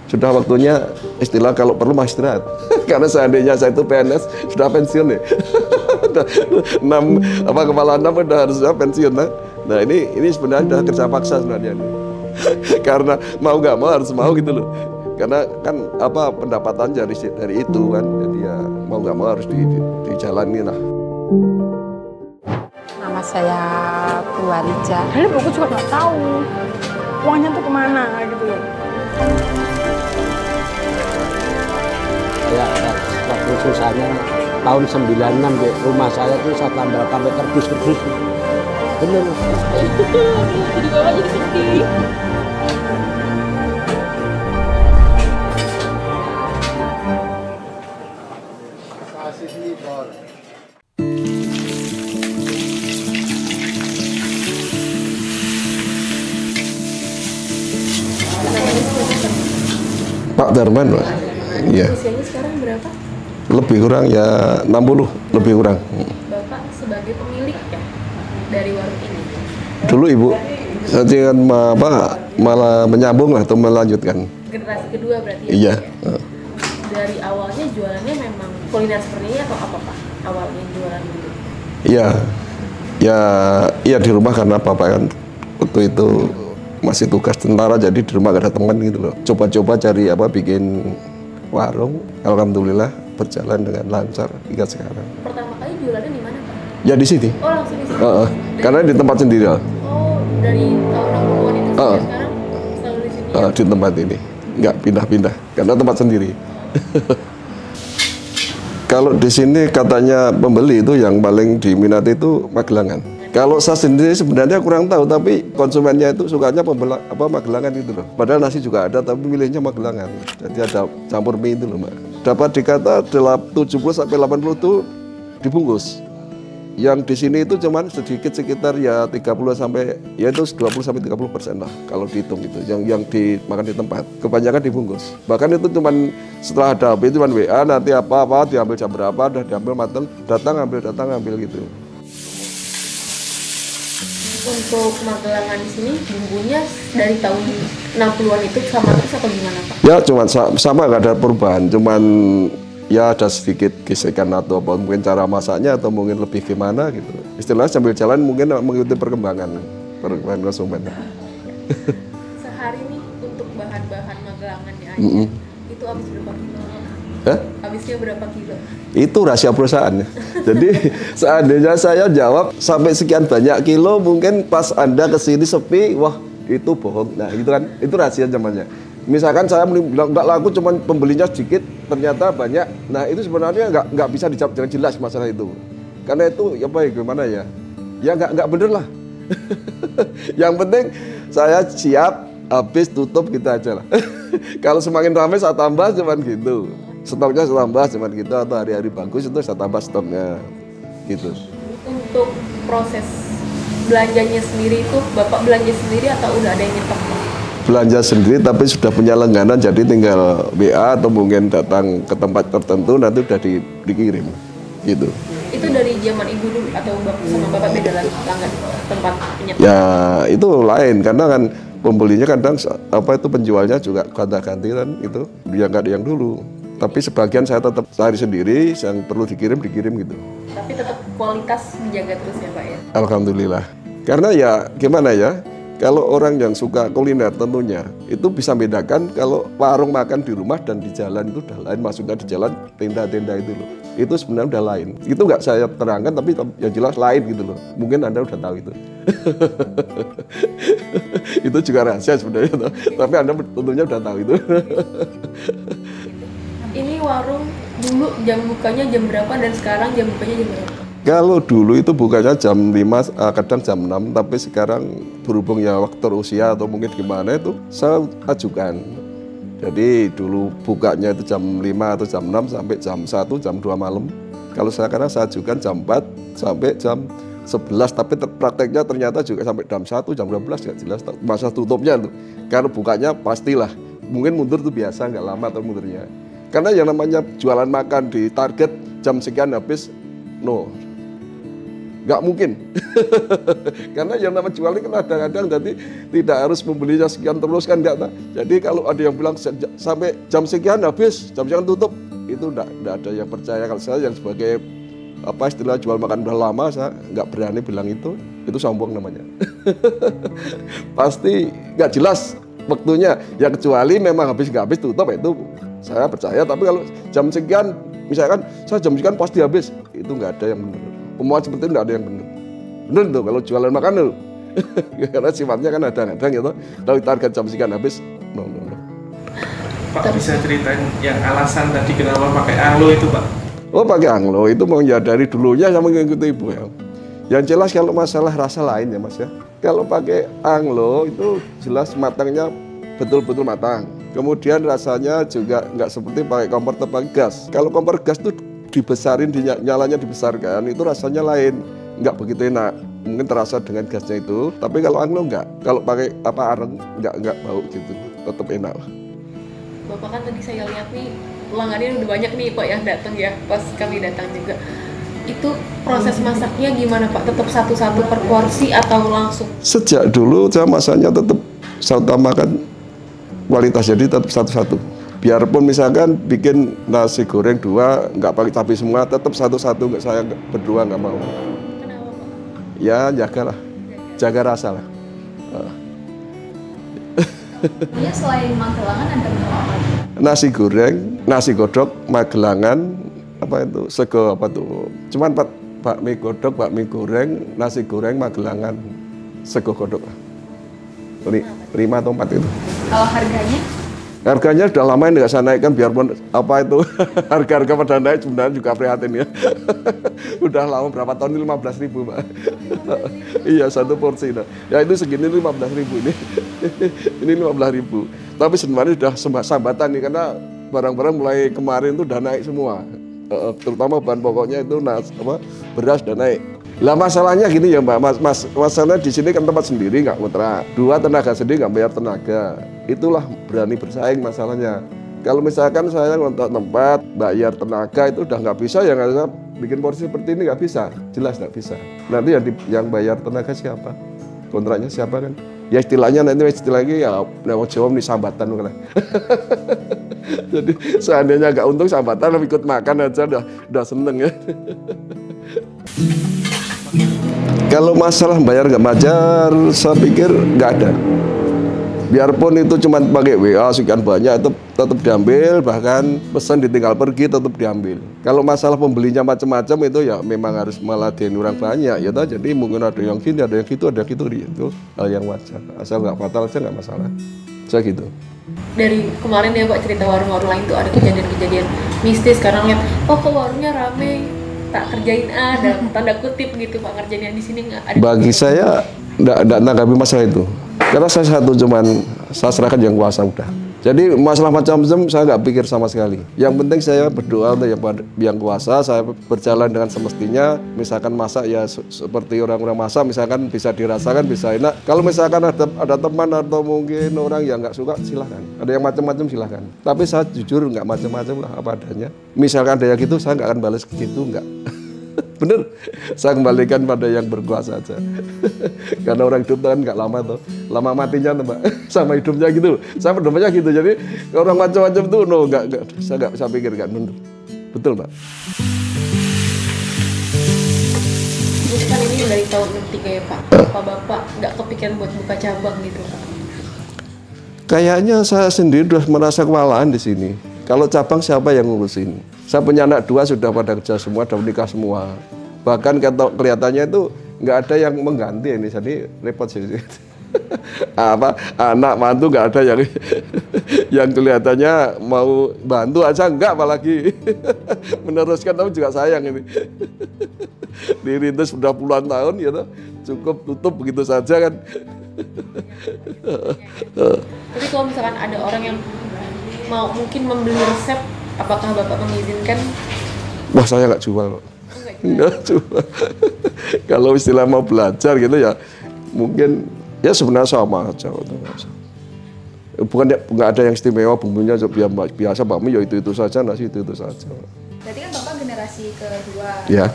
sudah waktunya istilah kalau perlu mah istirahat. Karena seandainya saya itu PNS sudah pensiun ya. Udah 6 kepala 6 udah harusnya pensiun. Nah ini sebenarnya udah kerja paksa sebenarnya. Karena mau nggak mau harus mau gitu loh. Karena kan pendapatan dari itu kan, jadi ya mau nggak mau harus dijalani lah. Nama saya Bu Walija. Jadi aku juga nggak tahu uangnya tuh kemana gitu. Ya, waktu susahnya tahun 96 di rumah saya tuh saya tambah sampai kerdus-kerdus. Bener. Jadi bapak jadi sedih. Pak Darman, Pak. Iya. Usianya sekarang berapa? Lebih kurang ya 60, lebih kurang. Bapak sebagai pemilik ya dari warung ini. Dulu Ibu, saya kan malah menyambung lah atau melanjutkan. Generasi kedua berarti ya? Iya. Ya? Dari awalnya jualannya memang kuliner seperti ini atau apa Pak? Awalnya jualan dulu? Iya di rumah karena Bapak kan waktu itu masih tugas tentara, jadi di rumah gak ada teman gitu loh. Coba-coba cari bikin warung, alhamdulillah berjalan dengan lancar hingga sekarang. Pertama kali jualannya di mana Pak? Ya di sini. Oh langsung di sini? Karena di tempat sendiri. Oh dari tahun 60-an itu sampai sekarang selalu di sini ya? Di tempat ini, nggak pindah-pindah karena tempat sendiri. Kalau di sini katanya pembeli itu yang paling diminati itu Magelangan. Kalau saya sendiri sebenarnya kurang tahu, tapi konsumennya itu sukanya Magelangan itu loh. Padahal nasi juga ada, tapi milihnya Magelangan. Jadi ada campur mie itu loh, Mbak. Dapat dikata 70-80 itu dibungkus. Yang di sini itu cuman sedikit, sekitar ya 30 sampai ya itu 20-30% lah kalau dihitung itu. Yang dimakan di tempat, kebanyakan dibungkus. Bahkan itu cuman setelah ada HP cuman WA, nanti apa diambil jam berapa, udah diambil mateng, datang ambil gitu. Untuk Magelangan di sini bumbunya dari tahun 60-an itu sama terus atau gimana Pak? Ya cuma sama, nggak ada perubahan, cuman ya ada sedikit gesekan atau mungkin cara masaknya atau mungkin lebih gimana gitu. Istilahnya sambil jalan mungkin mengikuti perkembangan konsumen. Sehari nih untuk bahan-bahan Magelangannya aja, itu habis berapa kilo? Habisnya berapa kilo? Itu rahasia perusahaan. Jadi seandainya saya jawab sampai sekian banyak kilo, mungkin pas Anda kesini sepi, wah itu bohong. Nah itu kan, itu rahasia zamannya. Misalkan saya bilang nggak laku, cuman pembelinya sedikit, ternyata banyak. Nah itu sebenarnya nggak bisa dijawab dengan jelas masalah itu. Karena itu gimana ya? Ya nggak bener lah. Yang penting saya siap, habis tutup gitu aja lah. Kalau semakin ramai saya tambah cuman gitu. Stoknya saya tambah cuman gitu, atau hari-hari bagus itu saya tambah stoknya gitu. Untuk proses belanjanya sendiri itu Bapak belanja sendiri atau udah ada yang nyetok? Belanja sendiri tapi sudah punya langganan, jadi tinggal WA atau mungkin datang ke tempat tertentu nanti udah dikirim gitu. Itu dari zaman Ibu dulu atau sama Bapak beda langgan tempat penyetok? Ya itu lain karena kan pembelinya kadang penjualnya juga gonta-ganti kan itu, dia nggak ada yang dulu. Tapi sebagian saya tetap cari sendiri, yang perlu dikirim gitu. Tapi tetap kualitas dijaga terus ya Pak ya? Alhamdulillah. Karena ya gimana ya, kalau orang yang suka kuliner tentunya itu bisa bedakan kalau warung makan di rumah dan di jalan itu udah lain. Maksudnya di jalan tenda-tenda itu loh, itu sebenarnya udah lain. Itu nggak saya terangkan tapi yang jelas lain gitu loh. Mungkin Anda udah tahu itu. Itu juga rahasia sebenarnya, tapi Anda tentunya udah tahu itu. Ini warung dulu jam bukanya jam berapa dan sekarang jam bukanya jam berapa? Kalau dulu itu bukanya jam 5, kadang jam 6, tapi sekarang berhubung ya waktu usia atau mungkin gimana itu saya ajukan. Jadi dulu bukanya itu jam 5 atau jam 6 sampai jam 1, jam 2 malam. Kalau sekarang saya ajukan jam 4 sampai jam 11, tapi prakteknya ternyata juga sampai jam 1, jam 12 nggak jelas masa tutupnya tuh. Karena bukanya pastilah, mungkin mundur tuh biasa, nggak lama atau mundurnya. Karena yang namanya jualan makan di target jam sekian habis, nggak mungkin. Karena yang nama jual ini kan kadang-kadang jadi tidak harus membelinya sekian terus kan enggak. Jadi kalau ada yang bilang sampai jam sekian habis, jam sekian tutup, itu enggak ada yang percaya. Kalau saya yang sebagai apa istilah jual makan udah lama, saya nggak berani bilang itu sombong namanya. Pasti nggak jelas waktunya. Ya kecuali memang habis nggak habis tutup itu saya percaya. Tapi kalau jam sekian, misalkan saya jam sekian pasti habis, itu nggak ada yang benar. Omongan seperti itu nggak ada yang benar. Benar tuh kalau jualan makan tuh. Karena sifatnya kan ada-kadang gitu. Kalau target jam sekian habis, no. Pak bisa ceritain yang alasan tadi kenapa pakai anglo itu Pak? Oh pakai anglo itu mau ya dari dulunya sama mengikuti ibu ya. Yang jelas kalau masalah rasa lain ya Mas ya. Kalau pakai anglo itu jelas matangnya betul-betul matang. Kemudian rasanya juga nggak seperti pakai kompor atau pakai gas. Kalau kompor gas tuh dibesarin, nyalanya dibesarkan, itu rasanya lain, nggak begitu enak. Mungkin terasa dengan gasnya itu, tapi kalau anglo nggak. Kalau pakai areng nggak bau gitu, tetap enak. Bapak kan tadi saya lihat nih pelanggannya udah banyak nih Pak yang datang ya, pas kami datang juga. Itu proses masaknya gimana Pak? Tetap satu-satu per porsi atau langsung? Sejak dulu saya masaknya tetap saya utamakan kualitas, jadi tetap satu-satu. Biarpun misalkan bikin nasi goreng 2 nggak pakai cabai semua, tetap satu-satu, saya berdua nggak mau. Kenapa Pak? Ya jagalah, jaga rasa lah. Ini selain Magelangan ada menu apa? Nasi goreng, nasi godok, Magelangan, apa itu sego apa tuh? Cuman bakmi godok, bakmi goreng, nasi goreng, Magelangan, sego godok. 5 atau 4 itu. Kalau harganya? Harganya sudah lama ini nggak saya naikkan, biarpun apa itu harga-harga pada naik sebenarnya juga prihatin ya. Udah lama berapa tahun ini 15.000 Pak. Iya satu porsi. Nah. Ya itu segini 15.000 ini. Ini 15.000. Tapi sebenarnya sudah sambatan nih karena barang-barang mulai kemarin itu udah naik semua. Terutama bahan pokoknya itu beras udah naik. Lah masalahnya gini ya Mbak, masalahnya di sini kan tempat sendiri nggak ngontrak, 2 tenaga sendiri nggak bayar tenaga, itulah berani bersaing masalahnya. Kalau misalkan saya ngontrak tempat, bayar tenaga itu udah nggak bisa, ya nggak bisa bikin porsi seperti ini nggak bisa, jelas nggak bisa. Nanti yang bayar tenaga siapa? Kontraknya siapa kan? Ya istilahnya nanti lagi ya lewat Jawa nih sambatan kan. Jadi seandainya nggak untung sambatan, ikut makan aja udah seneng ya. Kalau masalah bayar nggak bayar, saya pikir nggak ada. Biarpun itu cuma pakai WA sekian banyak, itu tetap diambil, bahkan pesan ditinggal pergi tetap diambil. Kalau masalah pembelinya macam-macam itu ya memang harus meladeni orang banyak, ya toh. Jadi mungkin ada yang gini, ada yang gitu, itu hal yang wajar. Asal nggak fatal aja nggak masalah. Saya gitu. Dari kemarin ya Pak cerita warung-warung lain tuh ada kejadian-kejadian mistis karena lihat, oh kok warungnya rame, tak kerjain dalam tanda kutip gitu Pak, kerjanya di sini nggak ada. Bagi saya nggak nanggapi masalah itu. Karena saya saya serahkan yang kuasa udah. Jadi masalah macam-macam saya nggak pikir sama sekali. Yang penting saya berdoa untuk yang kuasa, saya berjalan dengan semestinya. Misalkan masak ya seperti orang-orang masak, misalkan bisa dirasakan, bisa enak. Kalau misalkan ada teman atau mungkin orang yang nggak suka, silahkan. Ada yang macam-macam silahkan. Tapi saya jujur nggak macam-macam lah apa adanya. Misalkan ada yang gitu, saya nggak akan balas gitu, nggak. Bener, saya kembalikan pada yang berkuasa aja. Karena orang hidup kan nggak lama tuh, lama matinya tuh Mbak, sama hidupnya gitu. Saya berdoanya gitu, jadi orang macam-macam tuh, saya nggak bisa pikir kan, bener, betul Mbak. Terus kan ini dari tahun 63 ya Pak, Bapak nggak kepikiran buat buka cabang gitu Pak? Kayaknya saya sendiri udah merasa kewalahan di sini. Kalau cabang siapa yang ngurusin? Saya punya anak 2 sudah pada kerja semua, sudah menikah semua. Bahkan kelihatannya itu nggak ada yang mengganti ini, jadi repot sih. Anak mantu nggak ada yang kelihatannya mau bantu aja enggak, apalagi meneruskan, tapi juga sayang ini. Dirintis sudah puluhan tahun ya, cukup tutup begitu saja kan. Tapi kalau misalkan ada orang yang mau mungkin membeli resep, apakah Bapak mengizinkan? Wah, saya nggak jual. Nggak jual. Kalau istilah mau belajar gitu ya, mungkin ya sebenarnya sama aja. Bukan nggak ada yang istimewa, bumbunya biasa, bakmi ya itu saja, nasi itu saja. Berarti kan Bapak generasi kedua ya.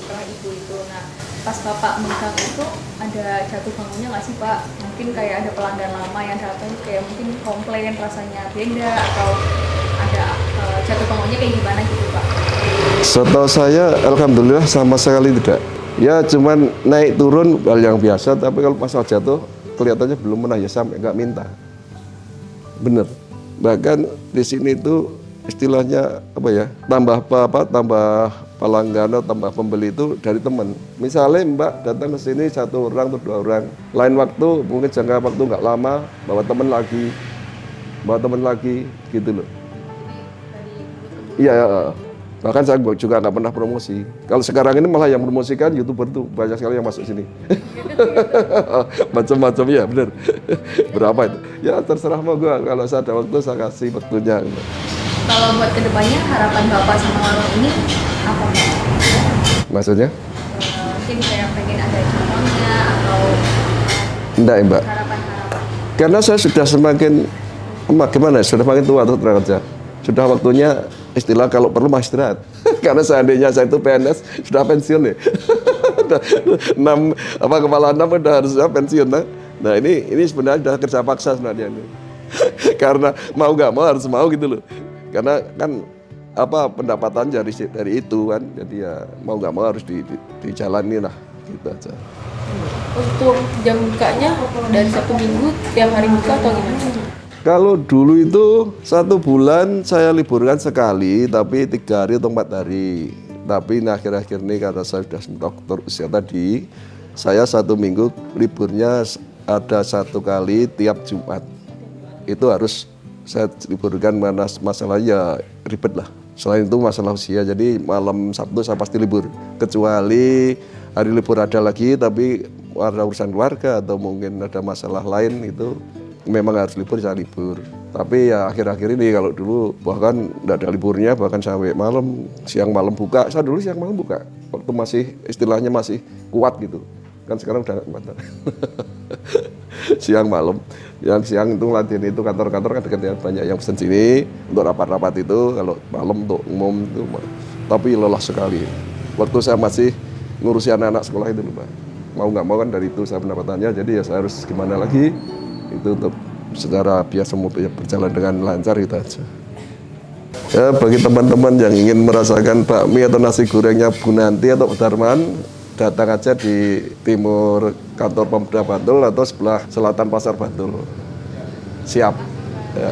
setelah ibu itu. Nah, pas Bapak megang itu ada jatuh bangunnya nggak sih Pak? Mungkin kayak ada pelanggan lama yang datang kayak mungkin komplain rasanya beda atau ada jatuh bangunnya kayak gimana gitu Pak? Setahu saya, alhamdulillah sama sekali tidak. Ya cuman naik turun hal yang biasa, tapi kalau masalah jatuh kelihatannya belum pernah ya sampai nggak minta. Bener. Bahkan di sini itu istilahnya apa ya? Tambah pelanggan atau tambah pembeli itu dari teman. Misalnya Mbak datang ke sini 1 orang atau 2 orang, lain waktu mungkin jangka waktu nggak lama bawa teman lagi, gitu loh. Iya. Bahkan saya juga nggak pernah promosi. Kalau sekarang ini malah yang promosikan YouTuber tuh banyak sekali yang masuk sini. Macam-macam ya, bener. Berapa itu? Ya terserah mau gua. Kalau saya ada waktu saya kasih waktunya. Kalau buat kedepannya harapan Bapak sama warung ini apa Pak? Maksudnya? Mungkin kayak pengen ada contohnya atau Enggak ya Mbak. harapan-harapan. Karena saya sudah semakin gimana? Sudah makin tua untuk kerja. Sudah waktunya istilah kalau perlu mah istirahat. Karena seandainya saya itu PNS sudah pensiun ya. Kepala 6 udah harusnya pensiun. Nah ini sebenarnya sudah kerja paksa sebenarnya ini. Karena mau nggak mau harus mau gitu loh. Karena kan pendapatan dari itu kan, jadi ya mau nggak mau harus dijalani lah gitu aja. Untuk jam bukanya dari Sabtu Minggu tiap hari buka atau gimana? Kalau dulu itu 1 bulan saya liburkan sekali, tapi 3 hari atau 4 hari. Tapi akhir-akhir ini karena saya sudah dokter usia tadi, saya 1 minggu liburnya ada 1 kali tiap Jumat. Itu harus saya liburkan, mana masalahnya ribet lah. Selain itu masalah usia, jadi malam Sabtu saya pasti libur. Kecuali hari libur ada lagi, tapi ada urusan keluarga atau mungkin ada masalah lain itu memang harus libur, saya libur. Tapi ya akhir-akhir ini kalau dulu bahkan tidak ada liburnya, bahkan sampai malam, siang malam buka. Saya dulu siang malam buka, waktu masih istilahnya masih kuat gitu. Kan sekarang udah kuat. Siang malam, yang siang itu latihan itu kantor-kantor kan dekat banyak yang pesen sini untuk rapat-rapat itu, kalau malam untuk umum itu. Tapi lelah sekali. Waktu saya masih ngurusi anak-anak sekolah itu loh, Pak. Mau nggak mau kan dari itu saya pendapatannya, jadi ya saya harus gimana lagi. Itu untuk secara biasa berjalan dengan lancar itu aja. Ya bagi teman-teman yang ingin merasakan bakmi atau nasi gorengnya Bu Nanti atau Pak Darman, datang aja di timur kantor Pemuda Bantul atau sebelah selatan Pasar Bantul. Siap. Ya.